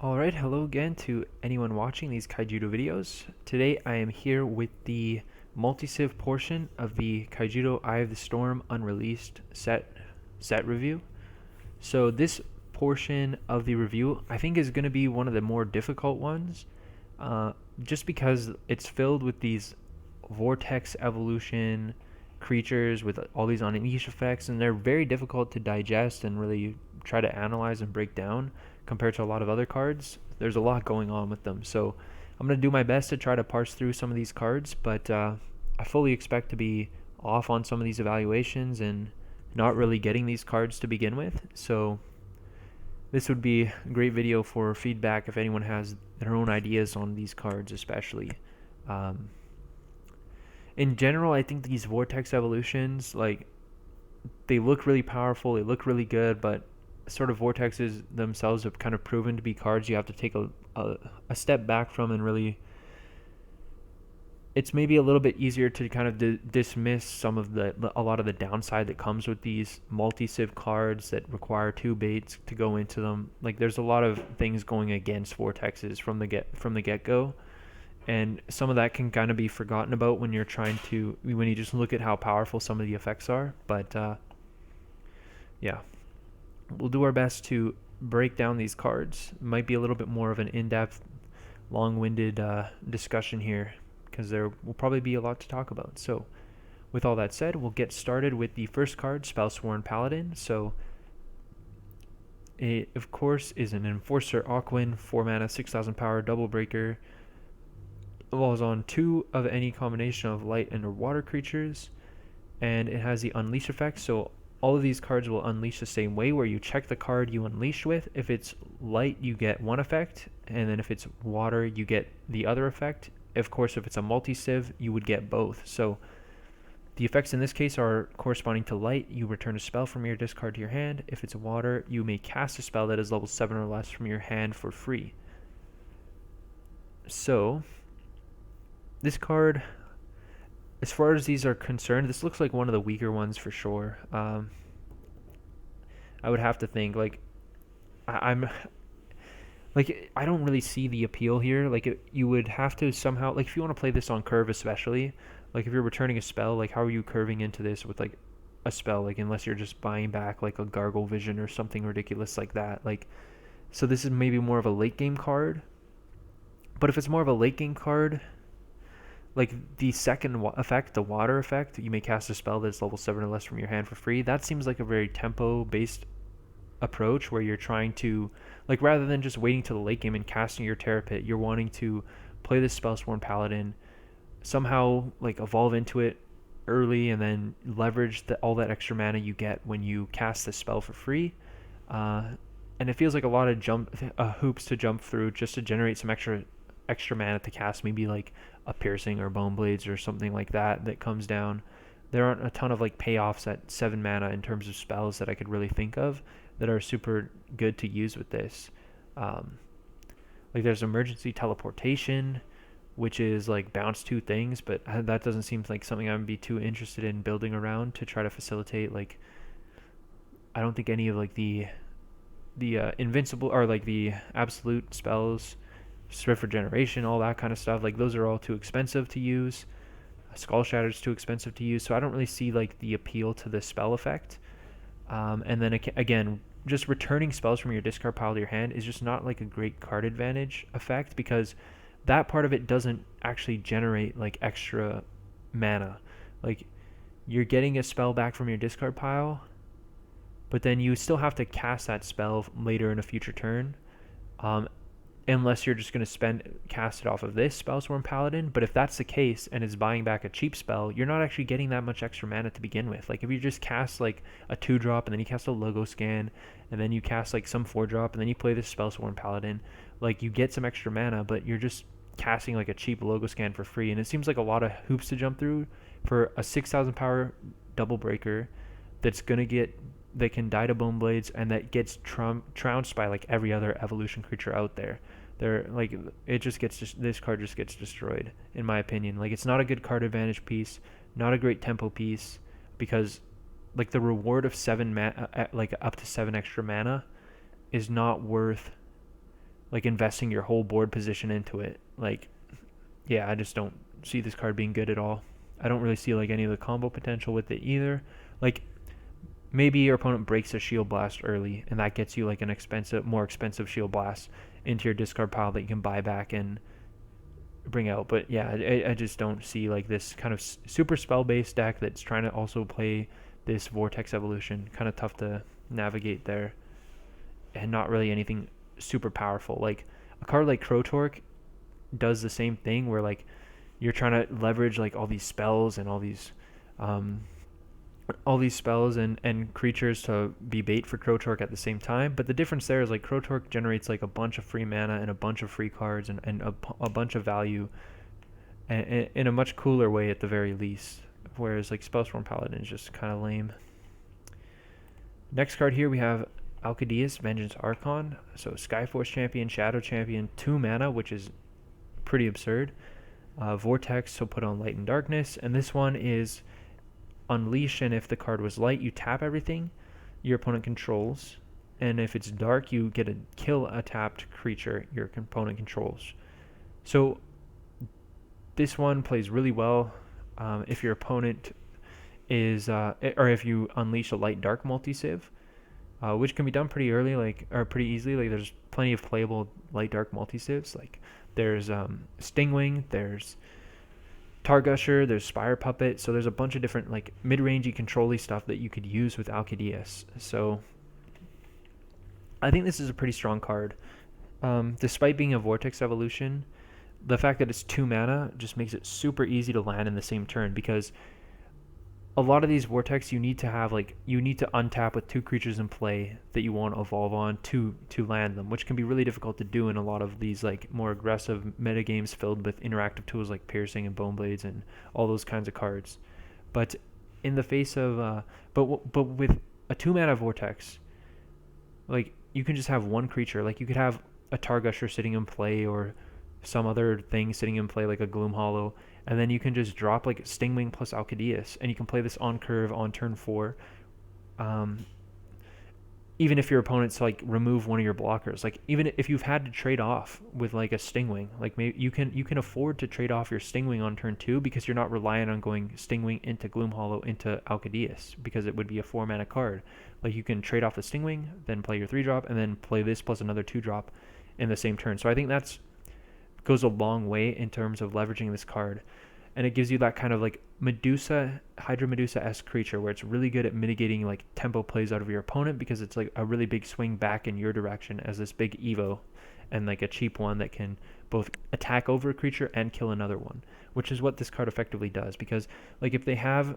Alright, hello again to anyone watching these Kaijudo videos. Today I am here with the multi-civ portion of the Kaijudo Eye of the Storm unreleased set review. So this portion of the review I think is going to be one of the more difficult ones, just because it's filled with these vortex evolution creatures with all these unleash effects, and they're very difficult to digest and really try to analyze and break down compared to a lot of other cards. There's a lot going on with them, so I'm going to do my best to try to parse through some of these cards, but I fully expect to be off on some of these evaluations and not really getting these cards to begin with. So this would be a great video for feedback if anyone has their own ideas on these cards, especially. Um, in general, I think these vortex evolutions, like, they look really powerful, they look really good, but sort of vortexes themselves have kind of proven to be cards you have to take a step back from, and really it's maybe a little bit easier to kind of dismiss some of a lot of the downside that comes with these multi-civ cards that require two baits to go into them. Like, there's a lot of things going against vortexes from the get-go, and some of that can kind of be forgotten about when you just look at how powerful some of the effects are. But yeah, we'll do our best to break down these cards. It might be a little bit more of an in-depth, long-winded discussion here, because there will probably be a lot to talk about. So with all that said, we'll get started with the first card, Spellsworn Paladin. So it, of course, is an Enforcer Aquin, 4 mana, 6,000 power, double breaker. Evolves on 2 of any combination of light and or water creatures, and it has the Unleash effect. So all of these cards will unleash the same way, where you check the card you unleash with. If it's light, you get one effect, and then if it's water, you get the other effect. Of course, if it's a multi-civ, you would get both. So the effects in this case are corresponding to light. You return a spell from your discard to your hand. If it's water, you may cast a spell that is level 7 or less from your hand for free. So this card, as far as these are concerned, this looks like one of the weaker ones for sure. I would have to think, like, I'm like, I don't really see the appeal here. Like, you would have to somehow, like, if you want to play this on curve, especially, like, if you're returning a spell, like, how are you curving into this with, like, a spell? Like, unless you're just buying back, like, a Gargle Vision or something ridiculous like that. Like, so this is maybe more of a late game card. But if it's more of a late game card, like the second effect, the water effect, you may cast a spell that's level 7 or less from your hand for free. That seems like a very tempo based approach, where you're trying to, like, rather than just waiting till the late game and casting your Terror Pit, you're wanting to play this Spellsworn Paladin, somehow, like, evolve into it early, and then leverage all that extra mana you get when you cast this spell for free. And it feels like a lot of hoops to jump through just to generate some extra mana to cast, maybe like a Piercing or Bone Blades or something like that comes down. There aren't a ton of, like, payoffs at 7 mana in terms of spells that I could really think of that are super good to use with this. Like, there's Emergency Teleportation, which is like bounce 2 things, but that doesn't seem like something I would be too interested in building around to try to facilitate. Like, I don't think any of, like, the invincible or, like, the absolute spells, Swift Regeneration, all that kind of stuff, like, those are all too expensive to use. Skull Shatter's too expensive to use, so I don't really see, like, the appeal to the spell effect. And then again, just returning spells from your discard pile to your hand is just not, like, a great card advantage effect, because that part of it doesn't actually generate, like, extra mana. Like, you're getting a spell back from your discard pile, but then you still have to cast that spell later in a future turn, unless you're just going to cast it off of this Spellsworn Paladin. But if that's the case and it's buying back a cheap spell, you're not actually getting that much extra mana to begin with. Like, if you just cast, like, a 2-drop, and then you cast a Logo Scan, and then you cast, like, some 4-drop, and then you play this Spellsworn Paladin, like, you get some extra mana, but you're just casting, like, a cheap Logo Scan for free. And it seems like a lot of hoops to jump through for a 6,000 power double breaker that can die to Bone Blades, and that gets trounced by, like, every other evolution creature out there. This card just gets destroyed, in my opinion. Like, it's not a good card advantage piece, not a great tempo piece, because, like, the reward of 7 like up to 7 extra mana is not worth like investing your whole board position into it. Like, yeah, I just don't see this card being good at all. I don't really see like any of the combo potential with it either. Like, maybe your opponent breaks a shield blast early, and that gets you like an more expensive shield blast into your discard pile that you can buy back and bring out. But yeah, I just don't see like this kind of super spell based deck that's trying to also play this Vortex Evolution. Kind of tough to navigate there, and not really anything super powerful. Like a card like Crotork does the same thing, where like you're trying to leverage like all these spells and um, all these spells and creatures to be bait for Crotork at the same time. But the difference there is like Crotork generates like a bunch of free mana and a bunch of free cards and a bunch of value in a much cooler way at the very least. Whereas like Spellstorm Paladin is just kind of lame. Next card here we have Alcadius Vengeance Archon. So Skyforce Champion, Shadow Champion, 2 mana, which is pretty absurd. Vortex, so put on Light and Darkness. And this one is Unleash, and if the card was light, you tap everything your opponent controls, and if it's dark, you get to kill a tapped creature your opponent controls. So this one plays really well if your opponent is, or if you unleash a light-dark multi-civ, which can be done pretty early, or pretty easily. Like there's plenty of playable light-dark multi-civs. Like there's Stingwing, there's Targusher, there's Spire Puppet, so there's a bunch of different like mid-rangey control-y stuff that you could use with Alcadius. So I think this is a pretty strong card. Despite being a Vortex Evolution, the fact that it's 2 mana just makes it super easy to land in the same turn, because a lot of these Vortex you need to untap with 2 creatures in play that you want to evolve on to land them, which can be really difficult to do in a lot of these like more aggressive metagames filled with interactive tools like Piercing and Bone Blades and all those kinds of cards. But in the face of but with a 2 mana Vortex, like you can just have one creature. Like you could have a Targusher sitting in play, or some other thing sitting in play like a Gloom Hollow, and then you can just drop like Stingwing plus Alcadius, and you can play this on curve on turn 4. Even if your opponent's like remove one of your blockers, like even if you've had to trade off with like a Stingwing, like maybe you can afford to trade off your Stingwing on turn 2, because you're not reliant on going Stingwing into Gloom Hollow into Alcadius, because it would be a 4 mana card. Like you can trade off the Stingwing, then play your 3-drop, and then play this plus another 2-drop in the same turn. So I think that's goes a long way in terms of leveraging this card, and it gives you that kind of like Hydra Medusa-esque creature where it's really good at mitigating like tempo plays out of your opponent, because it's like a really big swing back in your direction as this big Evo, and like a cheap one that can both attack over a creature and kill another one, which is what this card effectively does. Because like if they're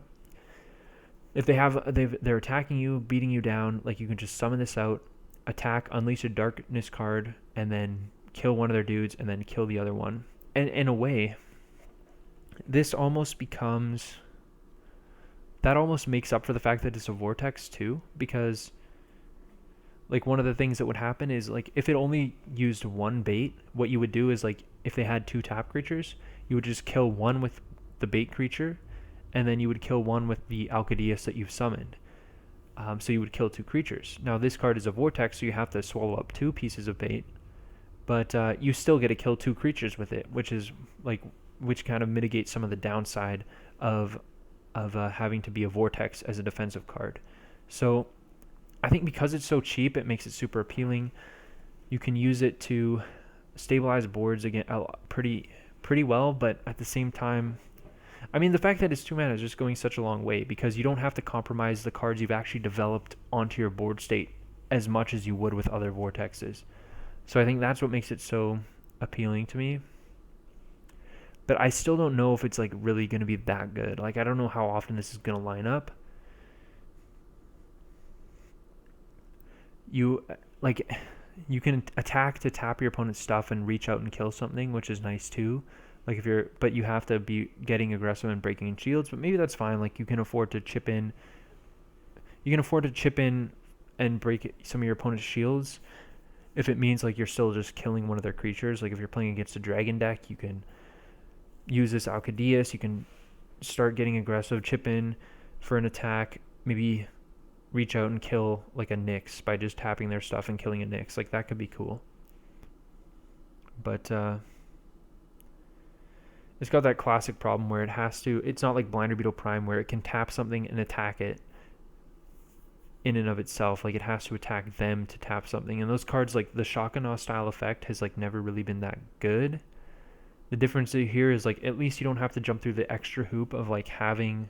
attacking you, beating you down, like you can just summon this out, attack, unleash a darkness card, and then kill one of their dudes, and then kill the other one. And in a way, this almost makes up for the fact that it's a Vortex too, because like one of the things that would happen is like if it only used one bait, what you would do is like if they had 2 tap creatures, you would just kill one with the bait creature, and then you would kill one with the Alcadius that you've summoned. So you would kill 2 creatures. Now this card is a Vortex, so you have to swallow up 2 pieces of bait, but you still get to kill 2 creatures with it, which kind of mitigates some of the downside of having to be a Vortex as a defensive card. So I think because it's so cheap, it makes it super appealing. You can use it to stabilize boards again pretty well, but at the same time, I mean, the fact that it's 2 mana is just going such a long way, because you don't have to compromise the cards you've actually developed onto your board state as much as you would with other Vortexes. So I think that's what makes it so appealing to me. But I still don't know if it's like really going to be that good. Like I don't know how often this is going to line up. You can attack to tap your opponent's stuff and reach out and kill something, which is nice too. Like but you have to be getting aggressive and breaking in shields, but maybe that's fine. Like you can afford to chip in. You can afford to chip in and break some of your opponent's shields if it means like you're still just killing one of their creatures. Like if you're playing against a dragon deck, you can use this Alcadius. You can start getting aggressive, chip in for an attack, maybe reach out and kill like a Nyx by just tapping their stuff and killing a Nyx. Like that could be cool. But it's got that classic problem where it has to. It's not like Blinder Beetle Prime where it can tap something and attack it in and of itself. Like it has to attack them to tap something. And those cards, like the Shakana style effect, has like never really been that good. The difference here is like at least you don't have to jump through the extra hoop of like having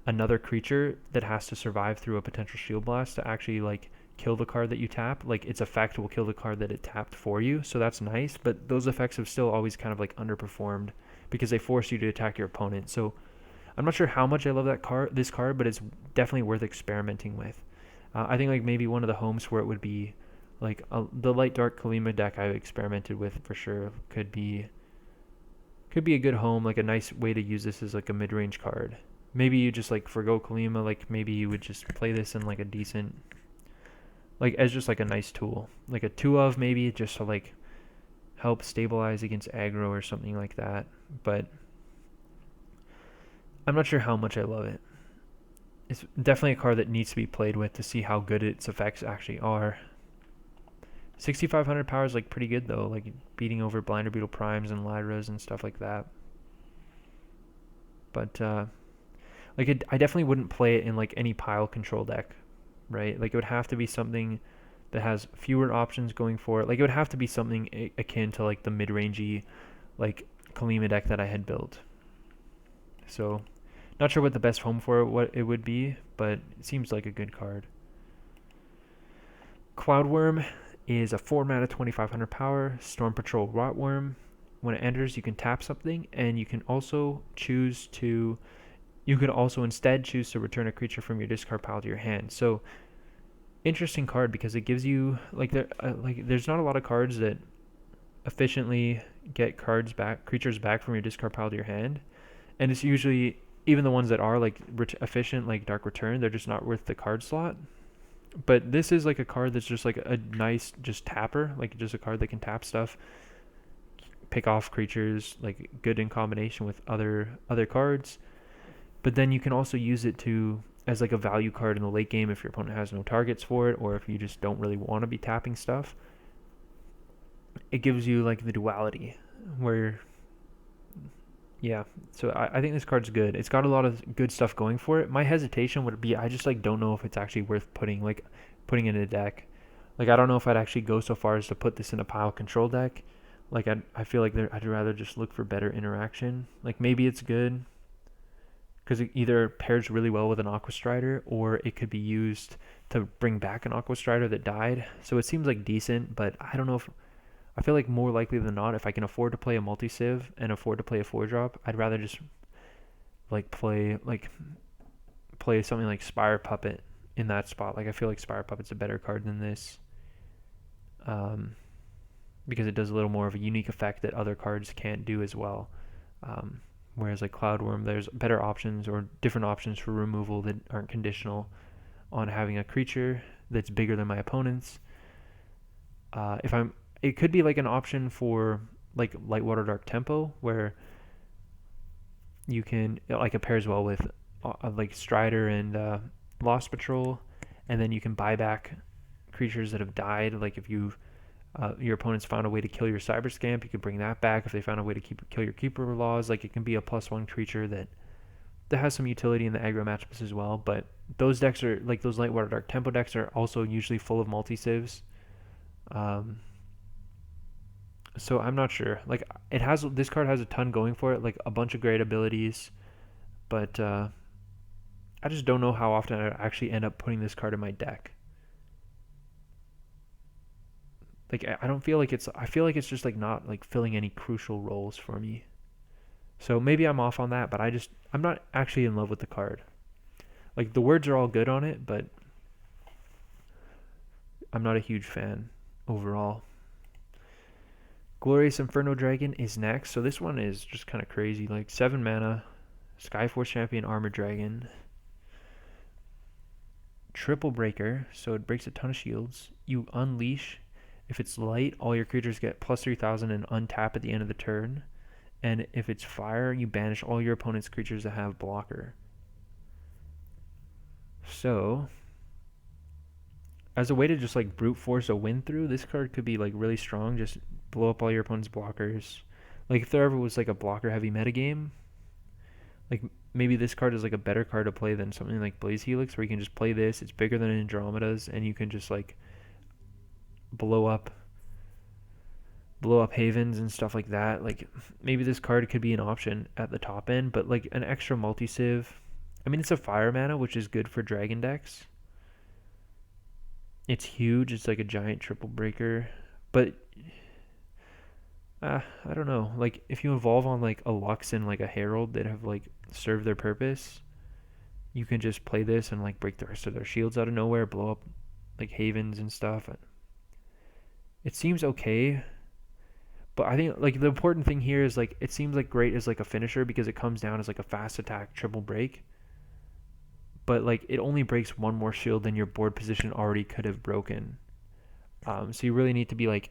another creature that has to survive through a potential shield blast to actually like kill the card that you tap. Like its effect will kill the card that it tapped for you, so that's nice. But those effects have still always kind of like underperformed because they force you to attack your opponent. So I'm not sure how much I love this card, but it's definitely worth experimenting with. I think like maybe one of the homes for it would be like the light dark Kalima deck I've experimented with for sure could be a good home, like a nice way to use this as like a mid-range card. Maybe you just like forgo Kalima, like maybe you would just play this in like a decent, like as just like a nice tool, like a 2 of maybe just to like help stabilize against aggro or something like that. But I'm not sure how much I love it. It's definitely a card that needs to be played with to see how good its effects actually are. 6,500 power is like pretty good though, like beating over Blinder Beetle Primes and Lyras and stuff like that. But I definitely wouldn't play it in like any pile control deck, right? Like it would have to be something that has fewer options going for it. Like it would have to be something akin to like the mid-rangey like Kalima deck that I had built. So not sure what the best home for it would be, but it seems like a good card. Cloudworm is a 4 mana 2,500 power Storm Patrol Rotworm. When it enters, you can tap something, and you can also choose to. You could also instead choose to return a creature from your discard pile to your hand. So interesting card because it gives you there's not a lot of cards that efficiently get creatures back from your discard pile to your hand, and it's usually even the ones that are like efficient, like Dark Return, they're just not worth the card slot. But this is like a card that's just like a nice just tapper, like just a card that can tap stuff, pick off creatures, like good in combination with other cards. But then you can also use it to as like a value card in the late game if your opponent has no targets for it, or if you just don't really want to be tapping stuff. It gives you like the duality where yeah, so I think this card's good. It's got a lot of good stuff going for it. My hesitation would be I just like don't know if it's actually worth putting in a deck. Like I don't know if I'd actually go so far as to put this in a pile control deck. Like I feel like I'd rather just look for better interaction. Like maybe it's good because it either pairs really well with an Aqua Strider or it could be used to bring back an Aqua Strider that died. So it seems like decent, but I don't know if I feel like more likely than not, if I can afford to play a multi-civ and afford to play a 4-drop, I'd rather just play something like Spire Puppet in that spot. Like I feel like Spire Puppet's a better card than this, because it does a little more of a unique effect that other cards can't do as well. Whereas like Cloudworm, there's better options or different options for removal that aren't conditional on having a creature that's bigger than my opponent's. It could be like an option for like Lightwater Dark Tempo where you can like it pairs well with like Strider and Lost Patrol, and then you can buy back creatures that have died. Like if your opponent's found a way to kill your Cyber Scamp, you could bring that back. If they found a way to kill your Keeper Laws, like it can be a +1 creature that has some utility in the aggro matchups as well. But those decks are like those Lightwater Dark Tempo decks are also usually full of multi-civs. So I'm not sure. Like this card has a ton going for it, like a bunch of great abilities, but I just don't know how often I actually end up putting this card in my deck. Like I don't feel like I feel like it's just like not like filling any crucial roles for me. So maybe I'm off on that, but I'm not actually in love with the card. Like the words are all good on it, but I'm not a huge fan overall. Glorious Inferno Dragon is next. So this one is just kind of crazy. Like 7 mana, Skyforce Champion Armor Dragon. Triple Breaker, so it breaks a ton of shields. You unleash. If it's light, all your creatures get plus 3,000 and untap at the end of the turn. And if it's fire, you banish all your opponent's creatures that have blocker. So, as a way to just like brute force a win through, this card could be like really strong. Just blow up all your opponent's blockers. Like if there ever was like a blocker heavy metagame, like maybe this card is like a better card to play than something like Blaze Helix, where you can just play this. It's bigger than Andromeda's, and you can just like blow up havens and stuff like that. Like maybe this card could be an option at the top end, but like an extra multi-civ. I mean, it's a fire mana, which is good for dragon decks. It's huge. It's like a giant triple breaker, but I don't know. Like if you evolve on like a Lux and like a Herald that have like served their purpose, you can just play this and like break the rest of their shields out of nowhere, blow up like havens and stuff. It seems okay, but I think like the important thing here is like it seems like great as like a finisher because it comes down as like a fast attack triple break. But like it only breaks one more shield than your board position already could have broken. So you really need to be like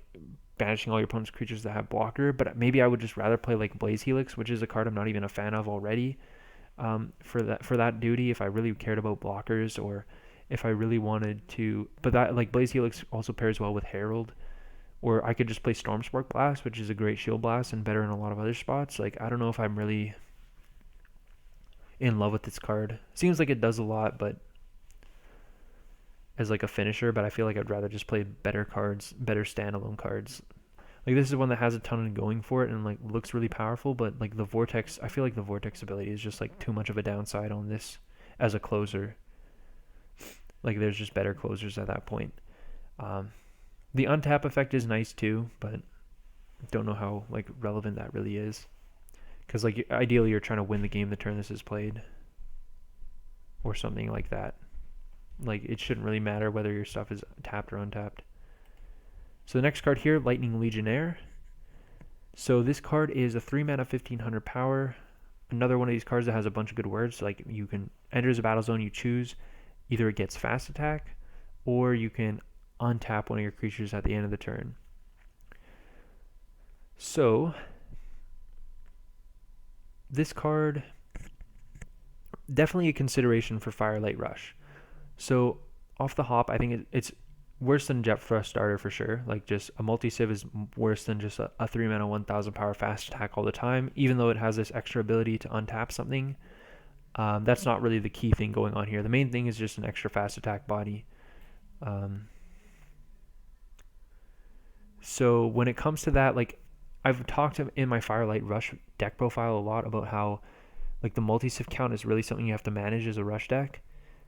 banishing all your opponent's creatures that have blocker. But maybe I would just rather play like Blaze Helix, which is a card I'm not even a fan of already. For that duty, if I really cared about blockers or if I really wanted to, but that like Blaze Helix also pairs well with Herald. Or I could just play Stormspark Blast, which is a great shield blast and better in a lot of other spots. Like, I don't know if I'm really in love with this card. Seems like it does a lot, but as like a finisher, but I feel like I'd rather just play better cards, better standalone cards. Like this is one that has a ton of going for it and like looks really powerful, but like the Vortex, I feel like the Vortex ability is just like too much of a downside on this as a closer. Like there's just better closers at that point. The untap effect is nice too, but don't know how like relevant that really is. Because like ideally you're trying to win the game the turn this is played, or something like that. Like it shouldn't really matter whether your stuff is tapped or untapped. So the next card here, Lightning Legionnaire. So this card is a 3 mana 1500 power. Another one of these cards that has a bunch of good words. Like you can enters a battle zone, you choose either it gets fast attack, or you can untap one of your creatures at the end of the turn. So this card definitely a consideration for Firelight Rush. So off the hop, I think it's worse than Jet Thrust Starter for sure. Like just a multi-civ is worse than just a 3 mana 1000 power fast attack all the time, even though it has this extra ability to untap something. That's not really the key thing going on here. The main thing is just an extra fast attack body. So when it comes to that, like I've talked in my Firelight Rush deck profile a lot about how like the multi-civ count is really something you have to manage as a rush deck.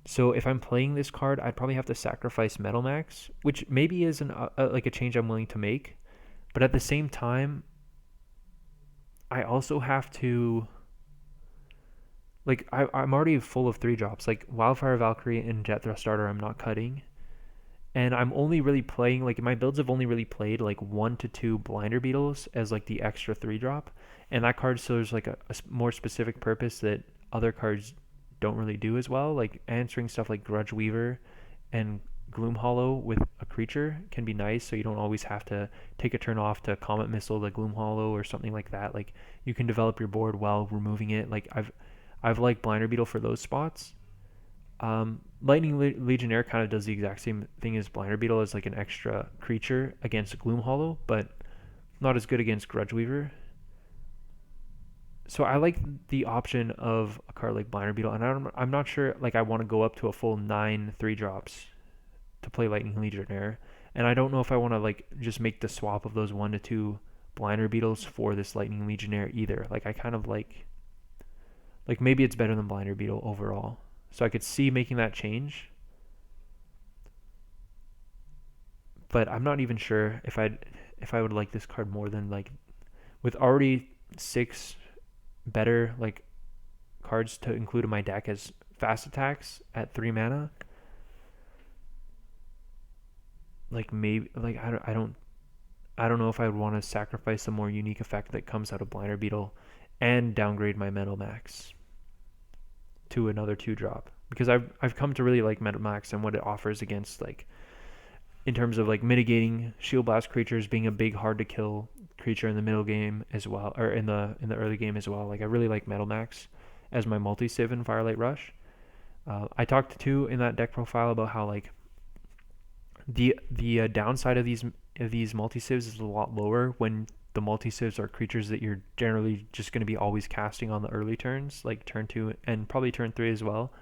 So if I'm playing this card, I'd probably have to sacrifice Metal Max, which maybe is like a change I'm willing to make. But at the same time, I also have to like I'm already full of 3-drops. Like Wildfire Valkyrie and Jet Thrust Starter I'm not cutting. And I'm only really playing, like my builds have only really played like 1 to 2 Blinder Beetles as like the extra 3-drop. And that card serves like a more specific purpose that other cards don't really do as well. Like answering stuff like Grudge Weaver and Gloom Hollow with a creature can be nice, so you don't always have to take a turn off to Comet Missile the Gloom Hollow or something like that. Like you can develop your board while removing it. Like I've liked Blinder Beetle for those spots. Lightning Legionnaire kind of does the exact same thing as Blinder Beetle as like an extra creature against Gloom Hollow, but not as good against Grudge Weaver. So I like the option of a card like Blinder Beetle, and I'm not sure like I want to go up to a full 9 3-drops to play Lightning Legionnaire, and I don't know if I want to like just make the swap of those 1 to 2 Blinder Beetles for this Lightning Legionnaire either. Like I kind of like maybe it's better than Blinder Beetle overall. So I could see making that change, but I'm not even sure if I would like this card more than like with already 6 better like cards to include in my deck as fast attacks at 3 mana. Like maybe like I don't know if I would want to sacrifice the more unique effect that comes out of Blinder Beetle and downgrade my Metal Max to another 2-drop, because I've come to really like Metal Max and what it offers against like in terms of like mitigating Shield Blast creatures, being a big hard to kill creature in the middle game as well, or in the early game as well. Like I really like Metal Max as my multi-civ in Firelight Rush. I talked too in that deck profile about how like the downside of these these multi-civs is a lot lower when the multi-civs are creatures that you're generally just going to be always casting on the early turns, like turn 2 and probably turn 3 as well.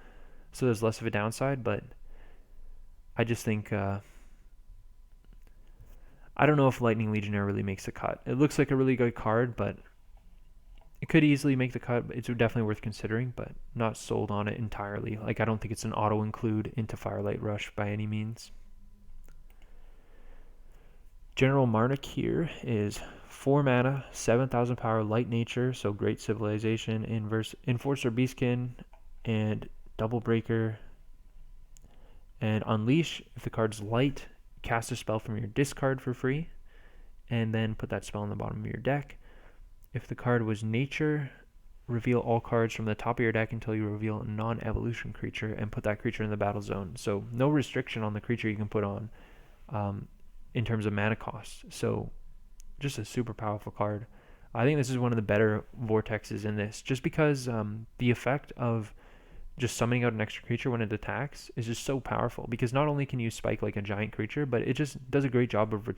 So there's less of a downside, but I just think I don't know if Lightning Legionnaire really makes the cut. It looks like a really good card, but it could easily make the cut. It's definitely worth considering, but not sold on it entirely. Like, I don't think it's an auto include into Firelight Rush by any means. General Marnik here is 4 mana, 7,000 power, light nature, so great civilization, Enforcer Beastkin, and Double Breaker. And Unleash, if the card's light, cast a spell from your discard for free, and then put that spell on the bottom of your deck. If the card was nature, reveal all cards from the top of your deck until you reveal a non-evolution creature and put that creature in the battle zone. So no restriction on the creature you can put on in terms of mana cost. So just a super powerful card. I think this is one of the better vortexes in this, just because the effect of just summoning out an extra creature when it attacks is just so powerful, because not only can you spike like a giant creature, but it just does a great job of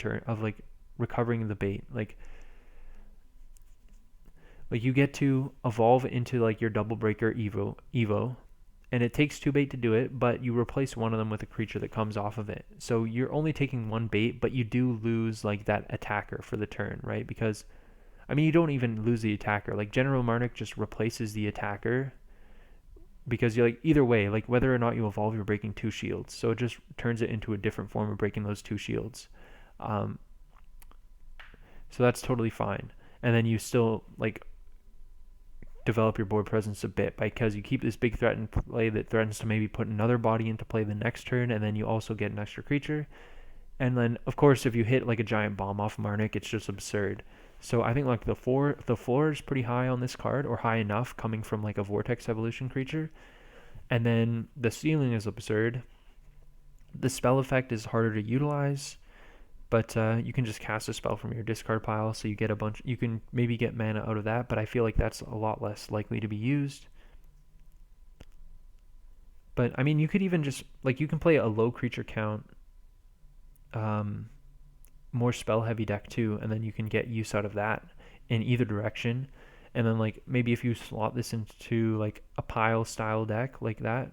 recovering the bait. Like you get to evolve into like your Double Breaker Evo, and it takes 2 bait to do it, but you replace one of them with a creature that comes off of it. So you're only taking 1 bait, but you do lose like that attacker for the turn, right? Because I mean, you don't even lose the attacker. Like General Marnik just replaces the attacker, because you're like, either way, like whether or not you evolve, you're breaking 2 shields. So it just turns it into a different form of breaking those 2 shields. So that's totally fine. And then you still like develop your board presence a bit, because you keep this big threat in play that threatens to maybe put another body into play the next turn, and then you also get an extra creature. And then of course if you hit like a giant bomb off Marnik, it's just absurd. So I think like the floor is pretty high on this card, or high enough coming from like a Vortex Evolution creature. And then the ceiling is absurd. The spell effect is harder to utilize, but you can just cast a spell from your discard pile, so you get a bunch. You can maybe get mana out of that, but I feel like that's a lot less likely to be used. But I mean, you could even just like, you can play a low creature count, more spell heavy deck too, and then you can get use out of that in either direction. And then like maybe if you slot this into like a pile style deck like that,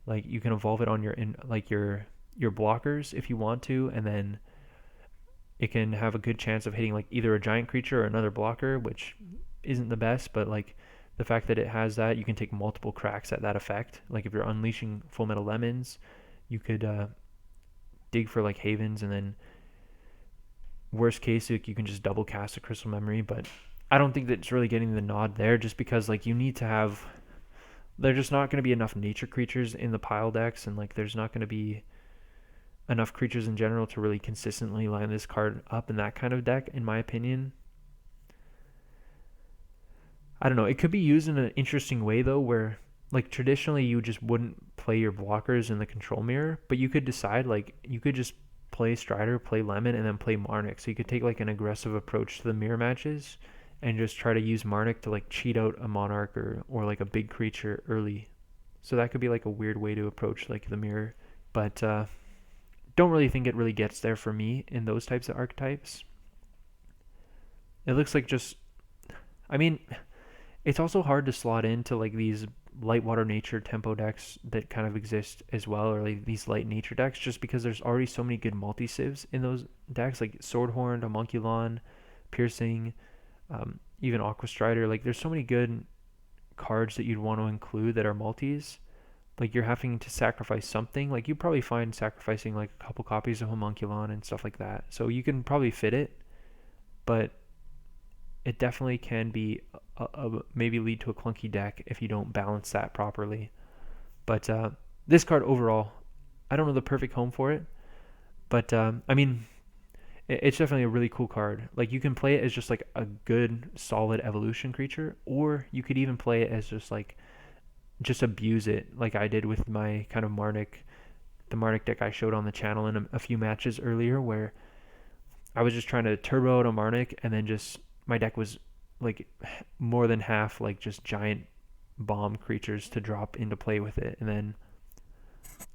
like you can evolve it on your blockers if you want to, and then it can have a good chance of hitting like either a giant creature or another blocker, which isn't the best, but like the fact that it has that, you can take multiple cracks at that effect. Like if you're unleashing Full Metal Lemons, you could dig for like Havens, and then worst case you can just double cast a Crystal Memory. But I don't think that it's really getting the nod there, just because like you need to have, there's just not going to be enough nature creatures in the pile decks, and like there's not going to be enough creatures in general to really consistently line this card up in that kind of deck, in my opinion. I don't know. It could be used in an interesting way though, where like traditionally you just wouldn't play your blockers in the control mirror, but you could decide like you could just play Strider, play Lemon, and then play Marnik. So you could take like an aggressive approach to the mirror matches and just try to use Marnik to like cheat out a Monarch or like a big creature early. So that could be like a weird way to approach like the mirror, but don't really think it really gets there for me in those types of archetypes. It looks like just, I mean, it's also hard to slot into like these light water nature tempo decks that kind of exist as well, or like these light nature decks, just because there's already so many good multi-civs in those decks, like Swordhorn, Homunculon, Piercing, even Aqua Strider. Like there's so many good cards that you'd want to include that are multis. Like you're having to sacrifice something. Like you probably find sacrificing like a couple copies of Homunculon and stuff like that. So you can probably fit it, but it definitely can be maybe lead to a clunky deck if you don't balance that properly. But this card overall, I don't know the perfect home for it, but I mean, it's definitely a really cool card. Like you can play it as just like a good solid evolution creature, or you could even play it as just abuse it, like I did with my kind of the Marnik deck I showed on the channel in a few matches earlier, where I was just trying to turbo out a Marnik, and then just my deck was like more than half like just giant bomb creatures to drop into play with it. And then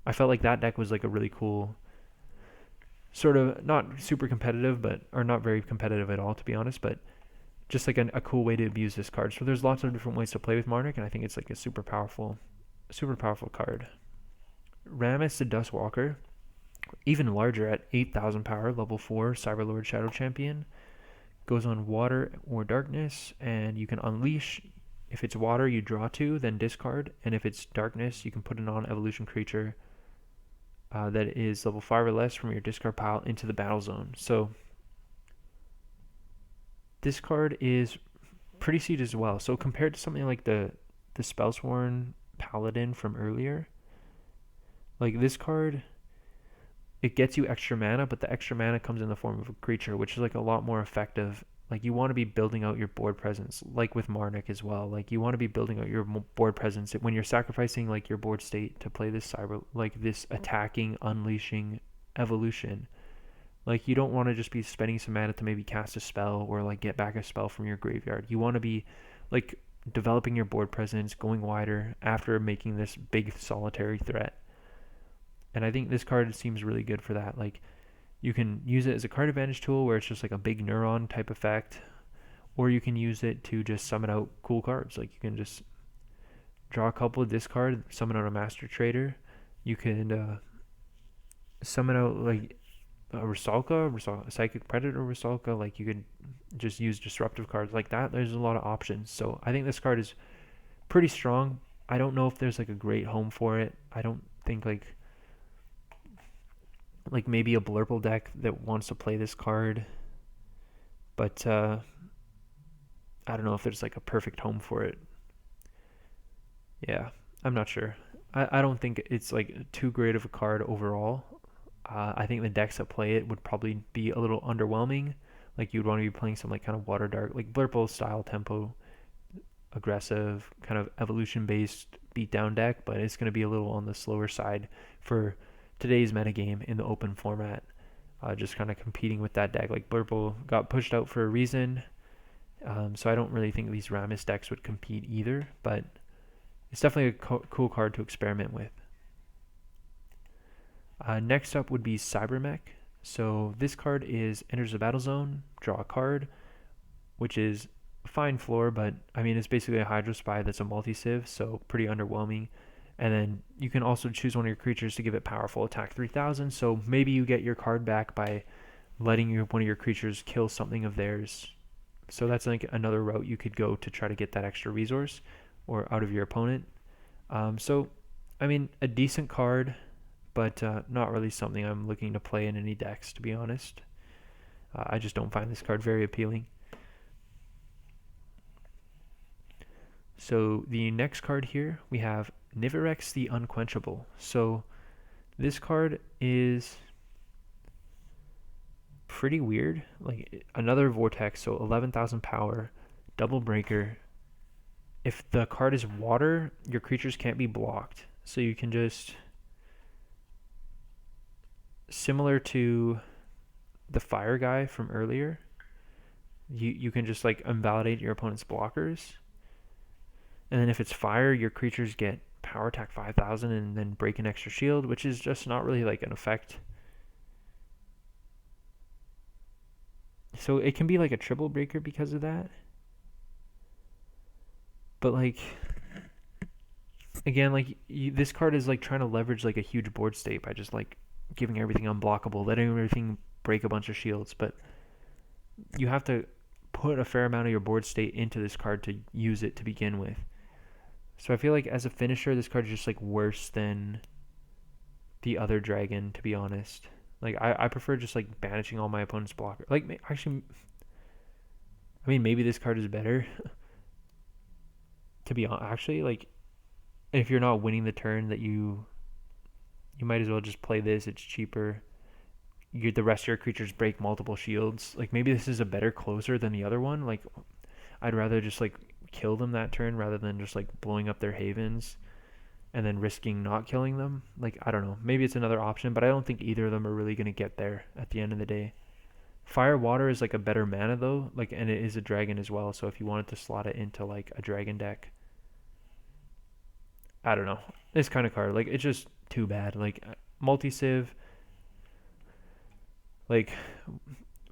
I felt like that deck was like a really cool sort of not super competitive, but or not very competitive at all, to be honest. But just like a cool way to abuse this card. So there's lots of different ways to play with Marnik, and I think it's like a super powerful card. Rammus the Dustwalker, even larger at 8,000 power, level 4, Cyberlord Shadow Champion. Goes on water or darkness, and you can unleash. If it's water, you draw 2, then discard. And if it's darkness, you can put a non-evolution creature that is level 5 or less from your discard pile into the battle zone. So this card is pretty sweet as well. So compared to something like the Spellsworn Paladin from earlier, like this card, it gets you extra mana, but the extra mana comes in the form of a creature, which is like a lot more effective. Like you want to be building out your board presence, like with Marnik as well. Like you want to be building out your board presence when you're sacrificing like your board state to play this this attacking, unleashing evolution. Like you don't want to just be spending some mana to maybe cast a spell or like get back a spell from your graveyard. You want to be like developing your board presence, going wider after making this big solitary threat. And I think this card seems really good for that. Like you can use it as a card advantage tool where it's just like a big neuron type effect, or you can use it to just summon out cool cards. Like you can just draw a couple of discard, summon out a Master Trader. You can summon out like a Rusalka, a Psychic Predator Rusalka. Like you could just use disruptive cards like that. There's a lot of options. So I think this card is pretty strong. I don't know if there's like a great home for it. I don't think like maybe a Blurple deck that wants to play this card, but I don't know if there's like a perfect home for it. Yeah, I'm not sure. I don't think it's like too great of a card overall. I think the decks that play it would probably be a little underwhelming. Like you'd want to be playing some like kind of water dark, like Blurple style tempo, aggressive, kind of evolution based beatdown deck, but it's going to be a little on the slower side for today's metagame in the open format. Just kind of competing with that deck. Like Blurple got pushed out for a reason, so I don't really think these Rammus decks would compete either, but it's definitely a cool card to experiment with. Next up would be Cybermech. So this card enters the battle zone, draw a card, which is a fine floor, but I mean it's basically a Hydro Spy that's a multi-civ, so pretty underwhelming. And then you can also choose one of your creatures to give it powerful attack 3000. So maybe you get your card back by letting one of your creatures kill something of theirs. So that's like another route you could go to try to get that extra resource or out of your opponent. So, I mean, a decent card, but not really something I'm looking to play in any decks, to be honest. I just don't find this card very appealing. So the next card here, we have Nivirex the Unquenchable. So this card is pretty weird. Like another Vortex, so 11,000 power, double breaker. If the card is water, your creatures can't be blocked. So you can just, similar to the fire guy from earlier, you can just like invalidate your opponent's blockers. And then if it's fire, your creatures get power attack 5,000 and then break an extra shield, which is just not really like an effect. So it can be like a triple breaker because of that. But like, again, like this card is like trying to leverage like a huge board state by just like giving everything unblockable, letting everything break a bunch of shields. But you have to put a fair amount of your board state into this card to use it to begin with. So I feel like as a finisher, this card is just like worse than the other dragon, to be honest. Like I prefer just like banishing all my opponent's blocker. Like actually, I mean maybe this card is better. To be honest, actually, like if you're not winning the turn, that you might as well just play this. It's cheaper. The rest of your creatures break multiple shields. Like maybe this is a better closer than the other one. Like I'd rather just like kill them that turn rather than just like blowing up their havens and then risking not killing them. Like I don't know, maybe it's another option, but I don't think either of them are really going to get there at the end of the day. Fire water is like a better mana though, like, and it is a dragon as well, so if you wanted to slot it into like a dragon deck, I don't know, this kind of card, like it's just too bad. Like multi-civ, Like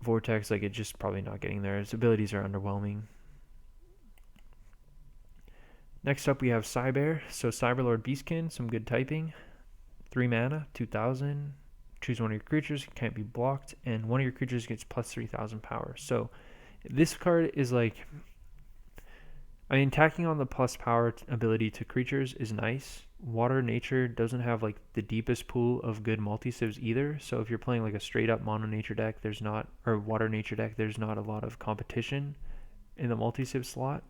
Vortex, like it's just probably not getting there. Its abilities are underwhelming. Next up we have Cyber. So Cyberlord Beastkin, some good typing. 3 mana, 2000. Choose one of your creatures, can't be blocked, and one of your creatures gets plus 3000 power. So this card is like, I mean, tacking on the plus power ability to creatures is nice. Water Nature doesn't have like the deepest pool of good multi-civs either. So if you're playing like a straight up mono nature deck, there's not, or water nature deck, there's not a lot of competition in the multi-civ slot.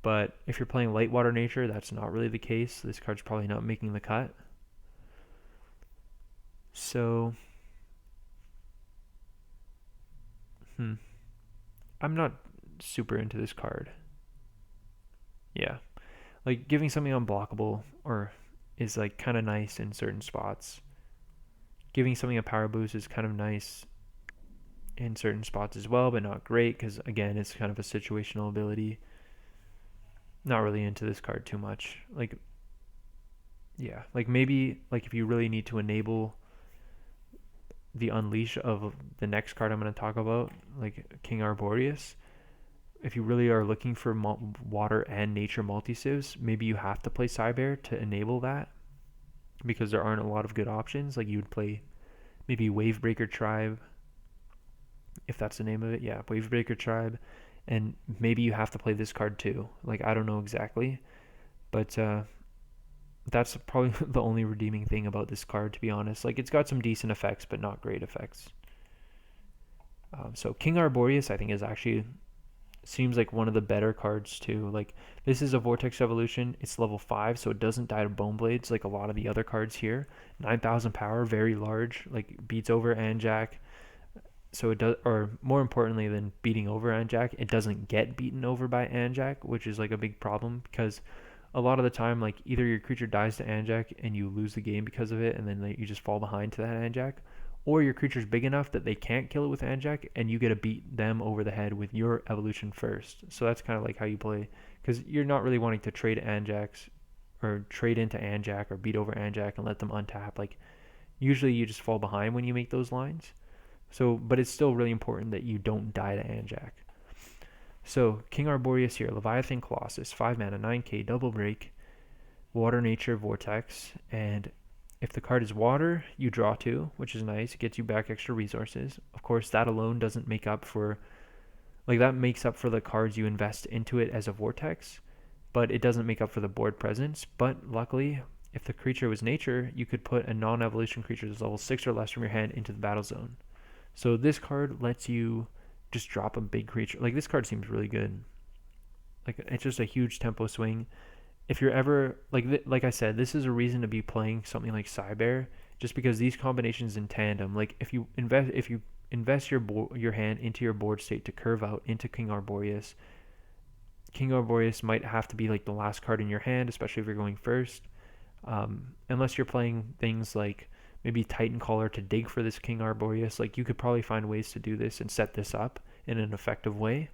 But if you're playing light water nature, that's not really the case. This card's probably not making the cut. So, I'm not super into this card. Yeah. Like giving something unblockable or is like kind of nice in certain spots. Giving something a power boost is kind of nice in certain spots as well, but not great because again, it's kind of a situational ability. Not really into this card too much. Like, yeah, like maybe like if you really need to enable the unleash of the next card I'm going to talk about, like King Arboreus, if you really are looking for water and nature multi-civs, maybe you have to play Cyber to enable that because there aren't a lot of good options. Like you would play maybe Wavebreaker Tribe, if that's the name of it. Yeah, Wavebreaker Tribe. And maybe you have to play this card too. Like, I don't know exactly. But that's probably the only redeeming thing about this card, to be honest. Like, it's got some decent effects, but not great effects. So King Arboreus, I think, is actually seems like one of the better cards too. Like this is a Vortex Evolution. It's level 5, so it doesn't die to Bone Blades like a lot of the other cards here. 9,000 power, very large. Like beats over Anjak. So it does, or more importantly than beating over Anjak, it doesn't get beaten over by Anjak, which is like a big problem because a lot of the time, like either your creature dies to Anjak and you lose the game because of it, and then you just fall behind to that Anjak, or your creature's big enough that they can't kill it with Anjak, and you get to beat them over the head with your evolution first. So that's kind of like how you play, because you're not really wanting to trade Anjaks or trade into Anjak or beat over Anjak and let them untap. Like usually you just fall behind when you make those lines. So, but it's still really important that you don't die to Anjak. So, King Arboreus here, Leviathan Colossus, 5 mana, 9k, double break, Water Nature Vortex, and if the card is water, you draw 2, which is nice. It gets you back extra resources. Of course, that alone doesn't make up for, like that makes up for the cards you invest into it as a Vortex, but it doesn't make up for the board presence. But luckily, if the creature was nature, you could put a non-evolution creature that's level 6 or less from your hand into the battle zone. So this card lets you just drop a big creature. Like this card seems really good. Like it's just a huge tempo swing. If you're ever like I said, this is a reason to be playing something like Cyber, just because these combinations in tandem. Like if you invest your hand into your board state to curve out into King Arboreus. King Arboreus might have to be like the last card in your hand, especially if you're going first. Unless you're playing things like maybe Titan Caller to dig for this King Arboreus. Like you could probably find ways to do this and set this up in an effective way.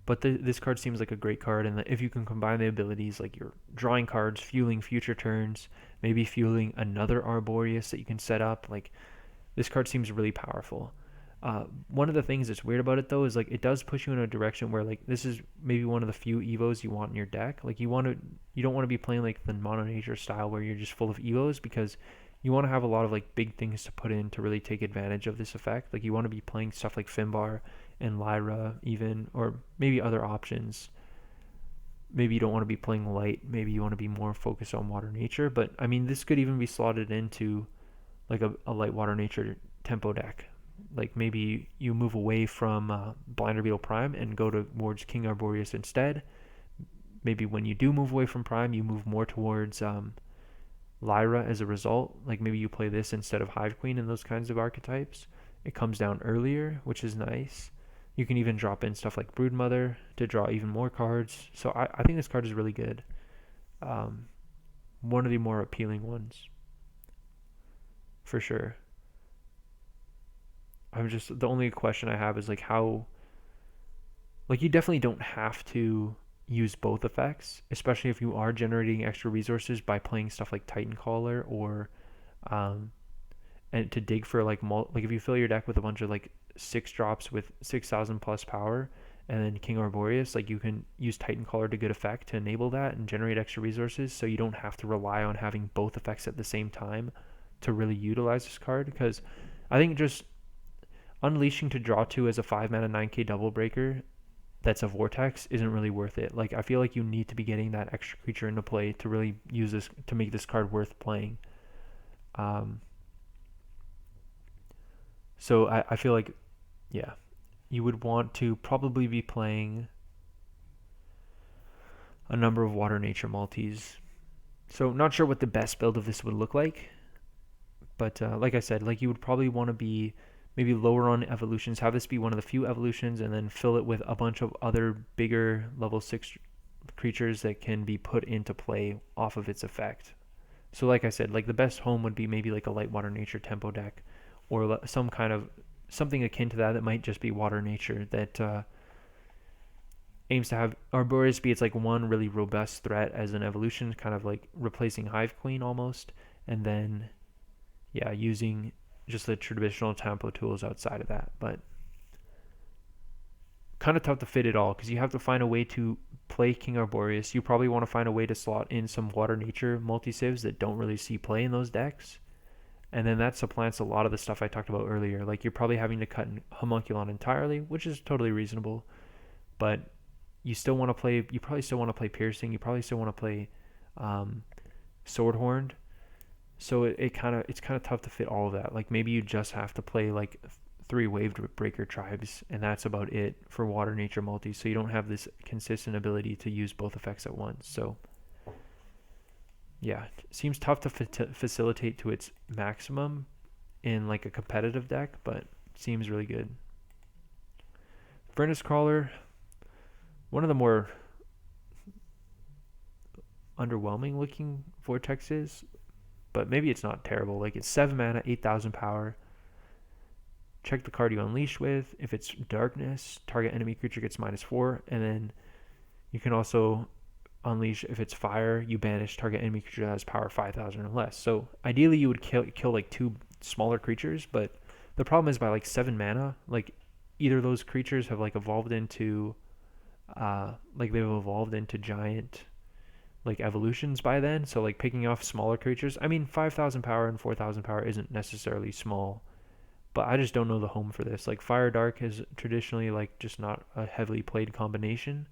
But this card seems like a great card, and if you can combine the abilities, like you're drawing cards, fueling future turns, maybe fueling another Arboreus that you can set up, like this card seems really powerful. One of the things that's weird about it though is like it does push you in a direction where like this is maybe one of the few evos you want in your deck. Like you don't want to be playing like the mono nature style where you're just full of evos, because you want to have a lot of like big things to put in to really take advantage of this effect. Like you want to be playing stuff like Finbar and Lyra even, or maybe other options. Maybe you don't want to be playing light. Maybe you want to be more focused on water nature. But I mean, this could even be slotted into like a light water nature tempo deck. Like maybe you move away from Blinder Beetle Prime and go towards King Arboreus instead. Maybe when you do move away from Prime, you move more towards Lyra as a result. Like maybe you play this instead of Hive Queen and those kinds of archetypes. It comes down earlier, which is nice. You can even drop in stuff like Broodmother to draw even more cards. So I think this card is really good. One of the more appealing ones, for sure. The only question I have is like how, like you definitely don't have to use both effects, especially if you are generating extra resources by playing stuff like Titan Caller or and to dig for like like if you fill your deck with a bunch of like 6 drops with 6,000 plus power, and then King Arboreus, like you can use Titan Caller to good effect to enable that and generate extra resources, so you don't have to rely on having both effects at the same time to really utilize this card. Because I think just unleashing to draw 2 as a 5 mana 9k double breaker that's a vortex isn't really worth it. Like I feel like you need to be getting that extra creature into play to really use this to make this card worth playing. So I feel like, yeah, you would want to probably be playing a number of water nature multis. So not sure what the best build of this would look like, but like I said, like you would probably want to be maybe lower on evolutions, have this be one of the few evolutions, and then fill it with a bunch of other bigger level 6 creatures that can be put into play off of its effect. So like I said, like the best home would be maybe like a light water nature tempo deck, or some kind of something akin to that that might just be water nature that aims to have Arboreus be its like one really robust threat as an evolution, kind of like replacing Hive Queen almost, and then yeah, using just the traditional tempo tools outside of that. But kind of tough to fit it all because you have to find a way to play King Arboreus. You probably want to find a way to slot in some water nature multi-civs that don't really see play in those decks. And then that supplants a lot of the stuff I talked about earlier. Like you're probably having to cut Homunculon entirely, which is totally reasonable. But you still want to play. You probably still want to play Piercing. You probably still want to play Swordhorned. So it's kind of tough to fit all of that. Like maybe you just have to play like 3 Waved Breaker Tribes, and that's about it for water nature multi. So you don't have this consistent ability to use both effects at once. So yeah, it seems tough to facilitate to its maximum in like a competitive deck, but it seems really good. Furnace Crawler, one of the more underwhelming looking vortexes, but maybe it's not terrible. Like it's 7 mana, 8,000 power. Check the card you unleash with. If it's darkness, target enemy creature gets -4, and then you can also unleash if it's fire. You banish target enemy creature that has power 5,000 or less. So ideally, you would kill like 2 smaller creatures, but the problem is by like 7 mana, like either those creatures have like evolved into, like they've evolved into giant like evolutions by then. So like picking off smaller creatures. I mean, 5,000 power and 4,000 power isn't necessarily small. But I just don't know the home for this. Like Fire Dark is traditionally like just not a heavily played combination,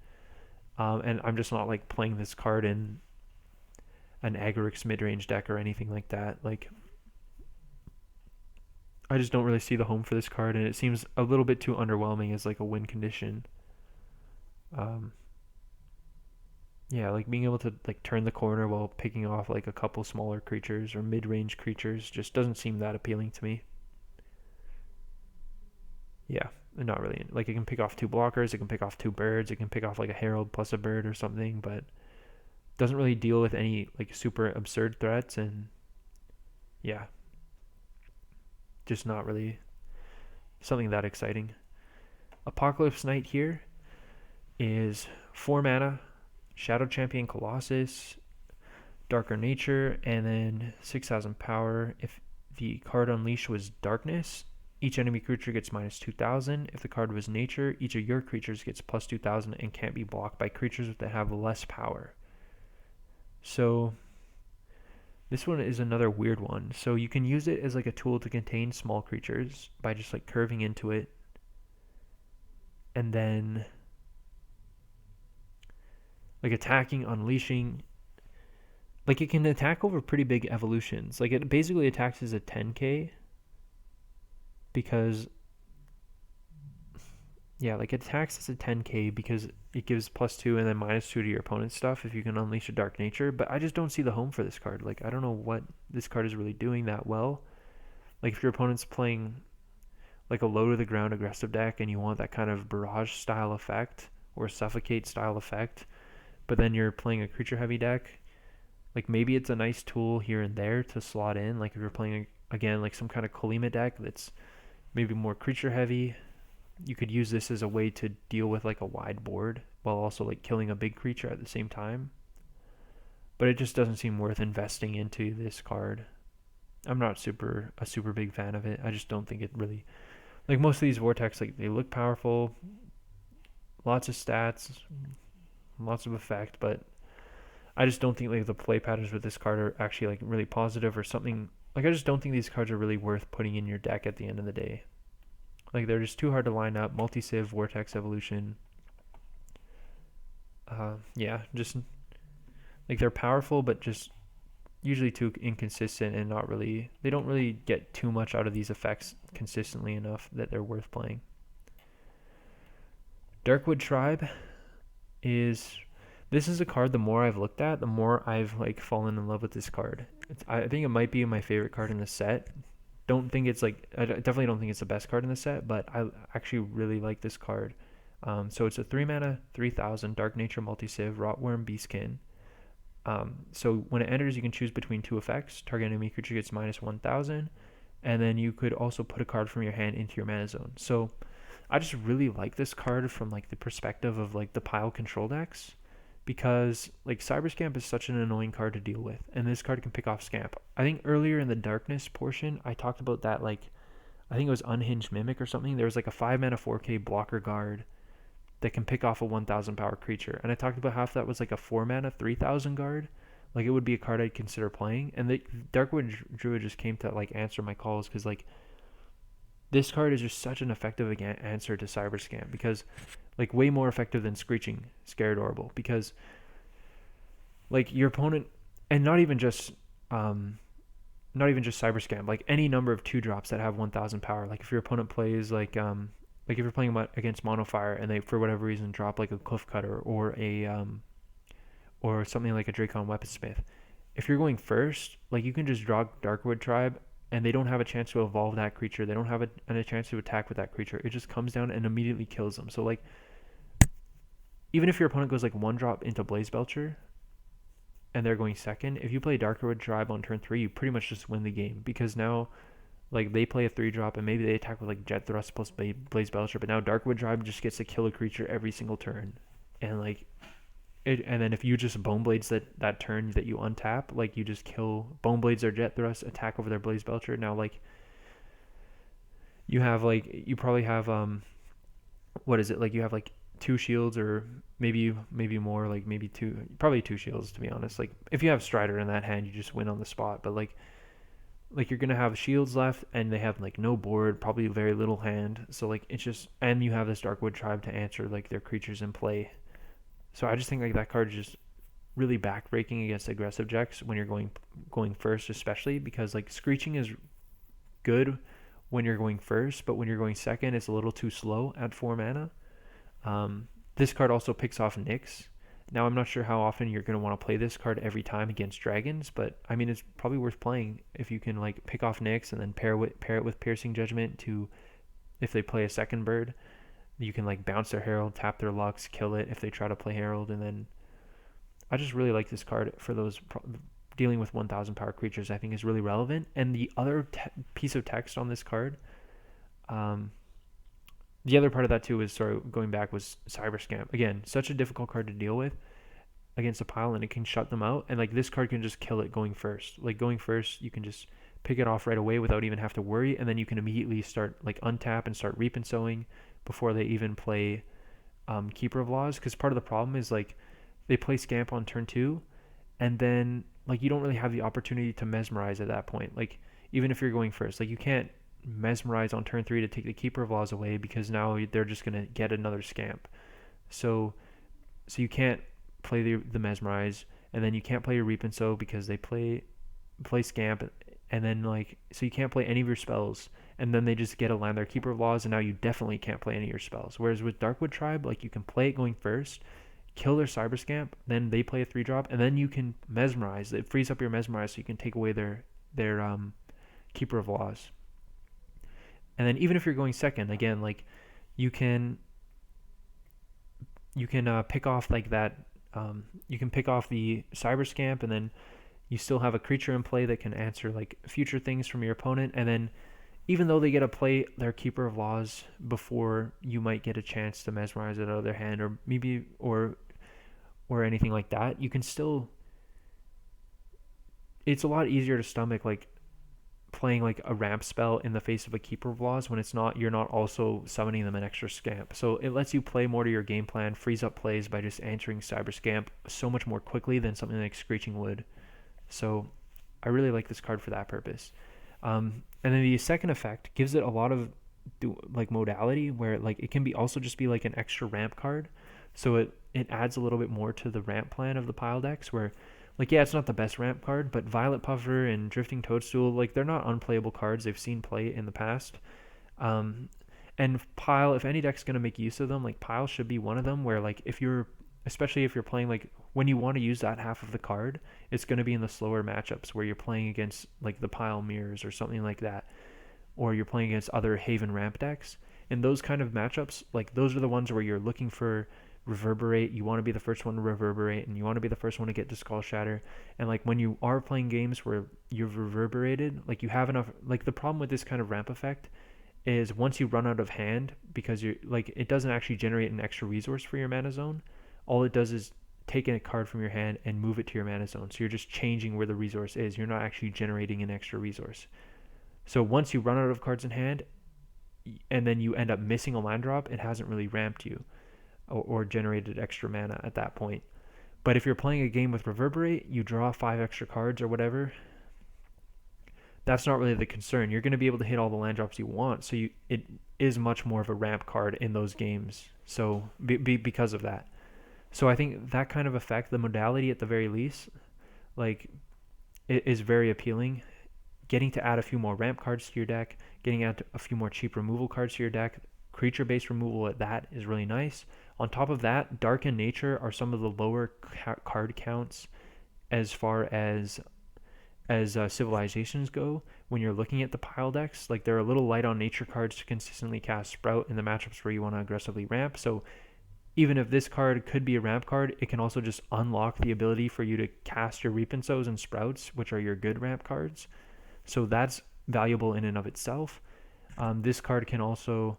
and I'm just not like playing this card in an Agorix mid-range deck or anything like that. Like I just don't really see the home for this card, and it seems a little bit too underwhelming as like a win condition. Yeah, like being able to like turn the corner while picking off like a couple smaller creatures or mid-range creatures just doesn't seem that appealing to me. Yeah, not really. Like it can pick off 2 blockers, it can pick off 2 birds, it can pick off like a herald plus a bird or something, but doesn't really deal with any like super absurd threats, and yeah, just not really something that exciting. Apocalypse Knight here is 4 mana, Shadow Champion Colossus, Darker Nature, and then 6,000 power. If the card unleashed was Darkness, each enemy creature gets -2,000. If the card was Nature, each of your creatures gets +2,000 and can't be blocked by creatures that have less power. So this one is another weird one. So you can use it as like a tool to contain small creatures by just like curving into it, and then like attacking, unleashing. Like it can attack over pretty big evolutions. Like it basically attacks as a 10k. Because yeah, like it attacks as a 10k because it gives +2 and then -2 to your opponent's stuff if you can unleash a Dark Nature. But I just don't see the home for this card. Like I don't know what this card is really doing that well. Like if your opponent's playing like a low to the ground aggressive deck and you want that kind of barrage style effect or suffocate style effect, but then you're playing a creature heavy deck, like maybe it's a nice tool here and there to slot in. Like if you're playing again like some kind of Kolima deck that's maybe more creature heavy, you could use this as a way to deal with like a wide board while also like killing a big creature at the same time. But it just doesn't seem worth investing into this card. I'm not a super big fan of it. I just don't think it really, like, most of these Vortex, like, they look powerful, lots of stats, lots of effect, but I just don't think like the play patterns with this card are actually like really positive or something. Like, I just don't think these cards are really worth putting in your deck at the end of the day. Like, they're just too hard to line up. Multi-Civ, Vortex Evolution. Yeah, just like they're powerful, but just usually too inconsistent and not really. They don't really get too much out of these effects consistently enough that they're worth playing. Darkwood Tribe is. This is a card. The more I've looked at, the more I've like fallen in love with this card. I think it might be my favorite card in the set. Don't think it's like I definitely don't think it's the best card in the set, but I actually really like this card. So it's a 3 mana, 3,000 Dark Nature Multi-Civ Rotworm Beastkin. So when it enters, you can choose between two effects. Target enemy creature gets minus 1,000, and then you could also put a card from your hand into your mana zone. So I just really like this card from like the perspective of like the pile control decks, because like Cyber Scamp is such an annoying card to deal with, and this card can pick off Scamp. I think earlier in the darkness portion, I talked about that, like I think it was Unhinged Mimic or something. There was like a 5 mana 4K blocker guard that can pick off a 1,000 power creature, and I talked about how if that was like a 4 mana 3,000 guard, like it would be a card I'd consider playing. And the Darkwood Druid just came to like answer my calls, because like this card is just such an effective answer to Cyber Scamp, because like way more effective than Screeching Scaradorable, because like your opponent, and not even just Cyber Scam, like any number of 2-drops that have 1,000 power. Like if your opponent plays like if you're playing against Monofire and they for whatever reason drop like a Cliff Cutter or something like a Dracon Weaponsmith, if you're going first, like you can just draw Darkwood Tribe and they don't have a chance to evolve that creature. They don't have a chance to attack with that creature. It just comes down and immediately kills them. So like even if your opponent goes like 1-drop into Blaze Belcher and they're going second, if you play Darkwood Tribe on turn 3, you pretty much just win the game, because now like they play a 3-drop and maybe they attack with like Jet Thrust plus Blaze Belcher, but now Darkwood Tribe just gets to kill a creature every single turn. And like and then if you just Bone Blades that turn that you untap, like you just kill Bone Blades or Jet Thrust, attack over their Blaze Belcher. Now like you probably have what is it, like you have like 2 shields or maybe more, like maybe probably 2 shields, to be honest. Like if you have Strider in that hand, you just win on the spot. But like you're gonna have shields left and they have like no board, probably very little hand. So like it's just, and you have this Darkwood Tribe to answer like their creatures in play. So I just think like that card is just really backbreaking against aggressive decks when you're going first, especially because like Screeching is good when you're going first, but when you're going second, it's a little too slow at 4 mana. This card also picks off Nyx. Now I'm not sure how often you're going to want to play this card every time against dragons, but I mean it's probably worth playing if you can like pick off Nyx and then pair it with Piercing Judgment to, if they play a second bird, you can like bounce their Herald, tap their Lux, kill it if they try to play Herald. And then I just really like this card for those dealing with 1,000 power creatures. I think is really relevant. And the other piece of text on this card, the other part of that too is, sorry, going back, was Cyber Scamp. Again, such a difficult card to deal with against a pile, and it can shut them out. And like this card can just kill it going first. Like going first, you can just pick it off right away without even have to worry, and then you can immediately start like untap and start Reap and Sowing before they even play Keeper of Laws. Because part of the problem is like they play Scamp on turn 2, and then like you don't really have the opportunity to mesmerize at that point. Like even if you're going first, like you can't mesmerize on turn 3 to take the Keeper of Laws away, because now they're just going to get another Scamp. So you can't play the mesmerize, and then you can't play your Reap and Sow because they play Scamp, and then like so you can't play any of your spells, and then they just get a land their Keeper of Laws, and now you definitely can't play any of your spells. Whereas with Darkwood Tribe, like you can play it going first, kill their Cyber Scamp, then they play a 3-drop, and then you can mesmerize. It frees up your mesmerize, so you can take away their Keeper of Laws. And then even if you're going second, again, like you can pick off like that. You can pick off the Cyber Scamp, and then you still have a creature in play that can answer like future things from your opponent. And then even though they get to play their Keeper of Laws before you might get a chance to mesmerize it out of their hand, or maybe or anything like that, you can still. It's a lot easier to stomach like playing like a ramp spell in the face of a Keeper of Laws when it's not, you're not also summoning them an extra scamp. So it lets you play more to your game plan, frees up plays by just answering Cyber Scamp so much more quickly than something like Screeching Wood. So I really like this card for that purpose. And then the second effect gives it a lot of like modality where like it can be also just be like an extra ramp card. So it adds a little bit more to the ramp plan of the pile decks where like yeah, it's not the best ramp card, but Violet Puffer and Drifting Toadstool, like they're not unplayable cards. They've seen play in the past. Um, and Pile, if any deck's gonna make use of them, like Pile should be one of them. Where like if you're, especially if you're playing like when you want to use that half of the card, it's gonna be in the slower matchups where you're playing against like the Pile mirrors or something like that, or you're playing against other Haven ramp decks. In those kind of matchups, like those are the ones where you're looking for reverberate. You want to be the first one to reverberate, and you want to be the first one to get to Skull Shatter. And like when you are playing games where you've reverberated, like you have enough. Like the problem with this kind of ramp effect is once you run out of hand, because you're like it doesn't actually generate an extra resource for your mana zone. All it does is take a card from your hand and move it to your mana zone. So you're just changing where the resource is. You're not actually generating an extra resource. So once you run out of cards in hand, and then you end up missing a land drop, it hasn't really ramped you or generated extra mana at that point. But if you're playing a game with Reverberate, you draw 5 extra cards or whatever, that's not really the concern. You're going to be able to hit all the land drops you want, so it is much more of a ramp card in those games. So because of that. So I think that kind of effect, the modality at the very least, like it is very appealing. Getting to add a few more ramp cards to your deck, getting add a few more cheap removal cards to your deck, creature-based removal at that is really nice. On top of that, Dark and Nature are some of the lower card counts as far as civilizations go when you're looking at the pile decks. Like they're a little light on nature cards to consistently cast Sprout in the matchups where you want to aggressively ramp. So even if this card could be a ramp card, it can also just unlock the ability for you to cast your Reapinsos and Sprouts, which are your good ramp cards. So that's valuable in and of itself. This card can also,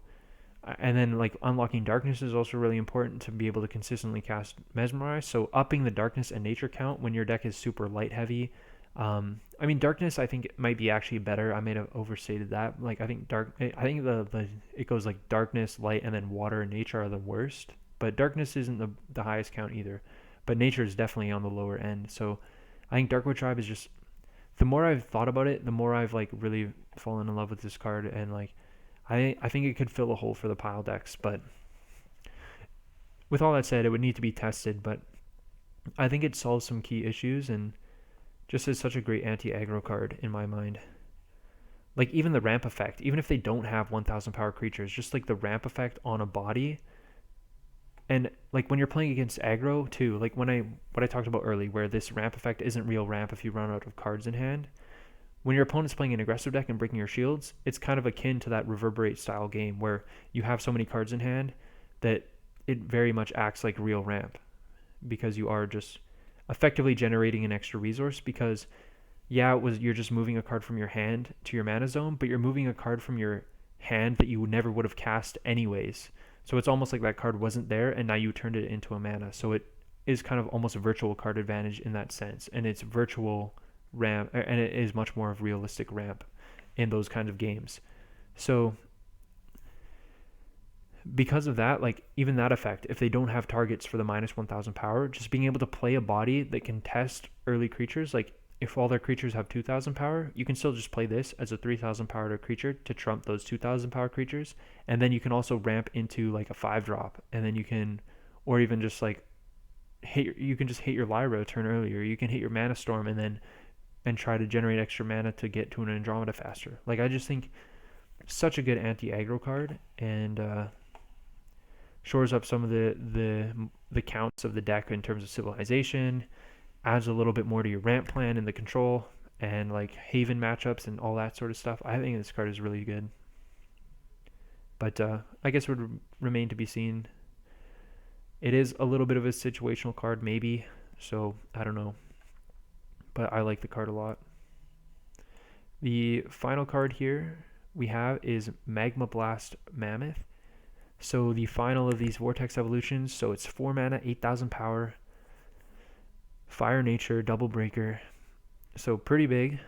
and then like unlocking darkness is also really important to be able to consistently cast Mesmerize. So upping the darkness and nature count when your deck is super light heavy. I mean darkness I think it might be actually better. I may have overstated that. Like I think the it goes like darkness, light, and then water and nature are the worst. But darkness isn't the highest count either. But nature is definitely on the lower end. So I think Darkwood Tribe is just, the more I've thought about it, the more I've like really fallen in love with this card, and like I think it could fill a hole for the pile decks. But with all that said, it would need to be tested. But I think it solves some key issues and just is such a great anti-aggro card in my mind. Like even the ramp effect, even if they don't have 1,000 power creatures, just like the ramp effect on a body. And like when you're playing against aggro too, like what I talked about earlier, where this ramp effect isn't real ramp if you run out of cards in hand. When your opponent's playing an aggressive deck and breaking your shields, it's kind of akin to that reverberate style game where you have so many cards in hand that it very much acts like real ramp, because you are just effectively generating an extra resource. Because yeah, you're just moving a card from your hand to your mana zone, but you're moving a card from your hand that you never would have cast anyways. So it's almost like that card wasn't there, and now you turned it into a mana. So it is kind of almost a virtual card advantage in that sense, and it's virtual ramp, and it is much more of realistic ramp in those kinds of games. So because of that, like even that effect, if they don't have targets for the minus 1,000 power, just being able to play a body that can test early creatures, like if all their creatures have 2,000 power, you can still just play this as a 3,000 power creature to trump those 2,000 power creatures. And then you can also ramp into like a 5-drop, and then you can, or even just like you can just hit your Lyra a turn earlier. You can hit your Mana Storm and try to generate extra mana to get to an Andromeda faster. Like I just think such a good anti-aggro card, and shores up some of the counts of the deck in terms of civilization. Adds a little bit more to your ramp plan and the control and like Haven matchups and all that sort of stuff. I think this card is really good. But I guess it would remain to be seen. It is a little bit of a situational card maybe, so I don't know. But I like the card a lot. The final card here we have is Magma Blast Mammoth. So the final of these Vortex Evolutions, so it's 4 mana, 8,000 power, Fire Nature, Double Breaker. So pretty big.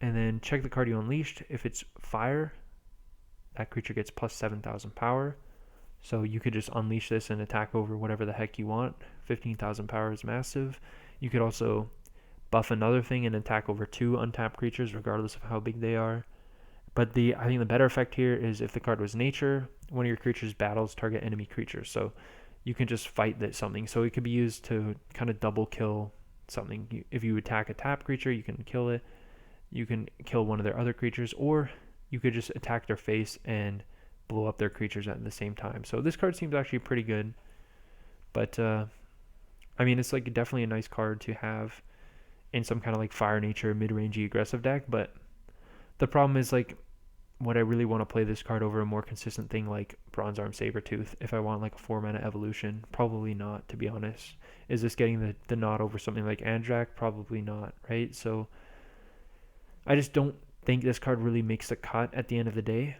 And then check the card you unleashed. If it's fire, that creature gets plus 7,000 power. So you could just unleash this and attack over whatever the heck you want. 15,000 power is massive. You could also buff another thing and attack over 2 untapped creatures regardless of how big they are. But I think the better effect here is if the card was nature, one of your creatures battles target enemy creatures. So you can just fight that something. So it could be used to kind of double kill something. If you attack a tapped creature, you can kill it. You can kill one of their other creatures, or you could just attack their face and blow up their creatures at the same time. So this card seems actually pretty good. But I mean, it's like definitely a nice card to have in some kind of like fire nature mid-rangey aggressive deck. But the problem is, like, would I really want to play this card over a more consistent thing like Bronze Arm Sabertooth if I want like a 4-mana evolution? Probably not, to be honest. Is this getting the nod over something like Andrak? Probably not, right? So I just don't think this card really makes the cut at the end of the day.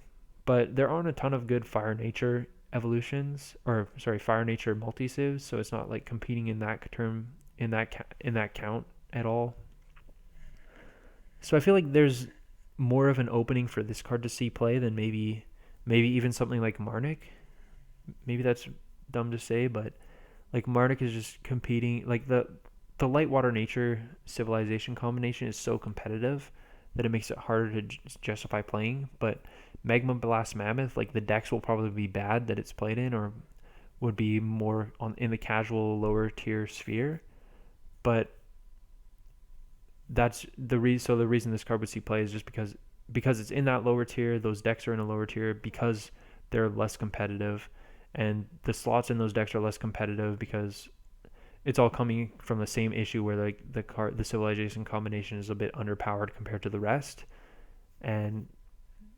But there aren't a ton of good fire nature evolutions, or sorry, fire nature multi-civs, so it's not like competing in that term in that count at all. So I feel like there's more of an opening for this card to see play than maybe even something like Marnik. Maybe that's dumb to say, but like Marnik is just competing, like the light water nature civilization combination is so competitive that it makes it harder to justify playing. But Magma Blast Mammoth, like the decks will probably be bad that it's played in, or would be more in the casual lower tier sphere. But that's the reason. So the reason this card would see play is just because it's in that lower tier. Those decks are in a lower tier because they're less competitive, and the slots in those decks are less competitive because it's all coming from the same issue where like the civilization combination is a bit underpowered compared to the rest, and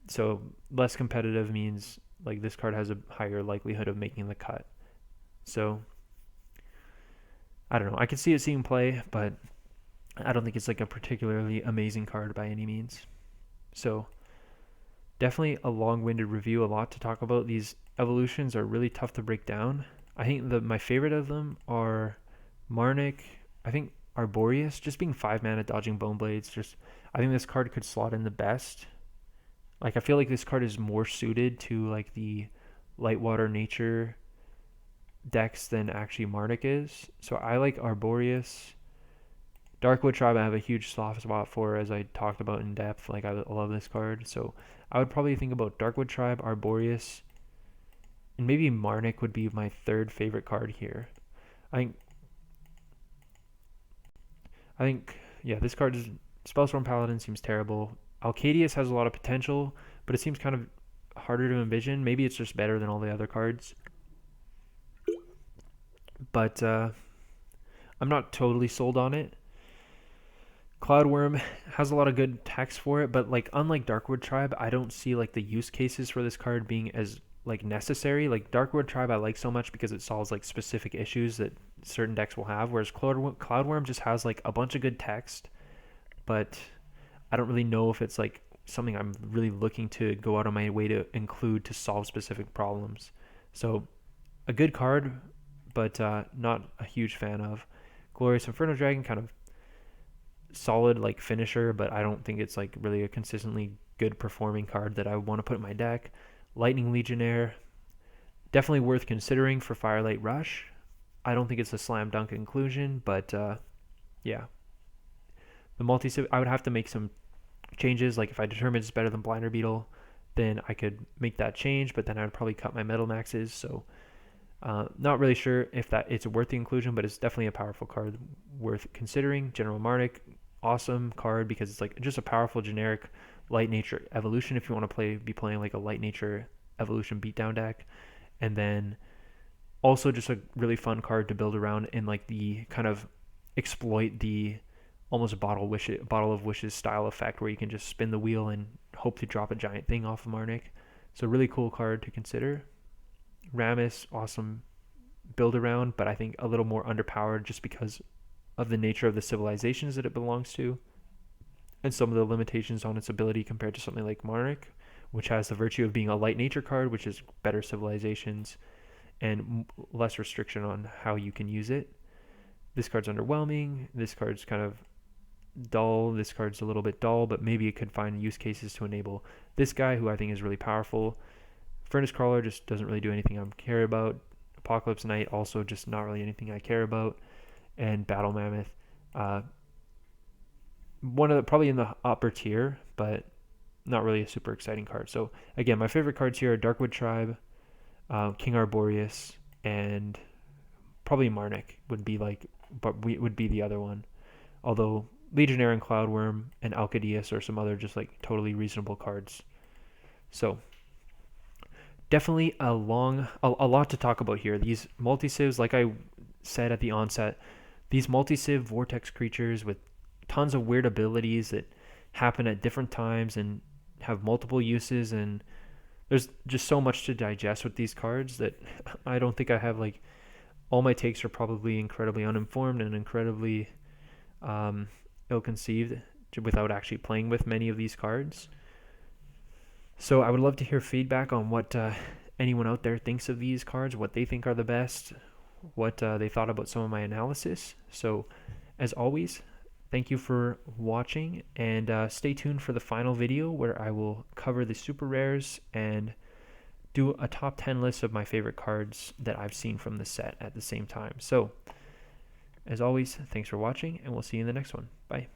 so less competitive means like this card has a higher likelihood of making the cut. So I don't know. I could see it seeing play, but I don't think it's like a particularly amazing card by any means. So definitely a long-winded review, a lot to talk about. These evolutions are really tough to break down. I think my favorite of them are Marnik. I think Arboreus, just being 5 mana dodging Bone Blades. I think this card could slot in the best. Like I feel like this card is more suited to like the light water nature decks than actually Marnik is. So I like Arboreus. Darkwood Tribe I have a huge soft spot for, as I talked about in depth. Like I love this card. So I would probably think about Darkwood Tribe, Arboreus, and maybe Marnik would be my third favorite card here. I think yeah, this card is Spellstorm Paladin seems terrible. Alcadius has a lot of potential, but it seems kind of harder to envision. Maybe it's just better than all the other cards. But I'm not totally sold on it. Cloudworm has a lot of good text for it, but like unlike Darkwood Tribe, I don't see like the use cases for this card being as like necessary. Like Darkwood Tribe I like so much because it solves like specific issues that certain decks will have, whereas Cloudworm just has like a bunch of good text, but I don't really know if it's like something I'm really looking to go out of my way to include to solve specific problems. So a good card, but not a huge fan of. Glorious Inferno Dragon, kind of solid like finisher, but I don't think it's like really a consistently good performing card that I want to put in my deck. Lightning Legionnaire, definitely worth considering for Firelight Rush. I don't think it's a slam dunk inclusion, but yeah. The multi-civ, I would have to make some changes. Like if I determine it's better than Blinder Beetle, then I could make that change, but then I would probably cut my metal maxes. So not really sure if it's worth the inclusion, but it's definitely a powerful card worth considering. General Marnik, awesome card because it's like just a powerful generic light nature evolution if you want to be playing like a light nature evolution beatdown deck. And then also just a really fun card to build around in like the kind of exploit the almost bottle of wishes style effect where you can just spin the wheel and hope to drop a giant thing off of Marnik. So really cool card to consider. Rammus, awesome build around, but I think a little more underpowered just because of the nature of the civilizations that it belongs to and some of the limitations on its ability compared to something like Marnik, which has the virtue of being a light nature card, which is better civilizations and less restriction on how you can use it. This card's underwhelming. This card's kind of dull. This card's a little bit dull, but maybe it could find use cases to enable this guy, who I think is really powerful. Furnace Crawler just doesn't really do anything I care about. Apocalypse Knight also just not really anything I care about. And Battle Mammoth, one of the, probably in the upper tier, but not really a super exciting card. So again, my favorite cards here are Darkwood Tribe, King Arboreus, and probably Marnik would be like, but we would be the other one. Although Legionnaire and Cloudworm and Alcadius are some other just like totally reasonable cards. So definitely a lot to talk about here. These multi-civs, like I said at the onset, these multi-civ vortex creatures with tons of weird abilities that happen at different times and have multiple uses, and there's just so much to digest with these cards that I don't think I have like, all my takes are probably incredibly uninformed and incredibly ill-conceived without actually playing with many of these cards. So I would love to hear feedback on what anyone out there thinks of these cards, what they think are the best, what they thought about some of my analysis. So as always, thank you for watching, and stay tuned for the final video where I will cover the super rares and do a top 10 list of my favorite cards that I've seen from the set at the same time. So as always, thanks for watching, and we'll see you in the next one. Bye.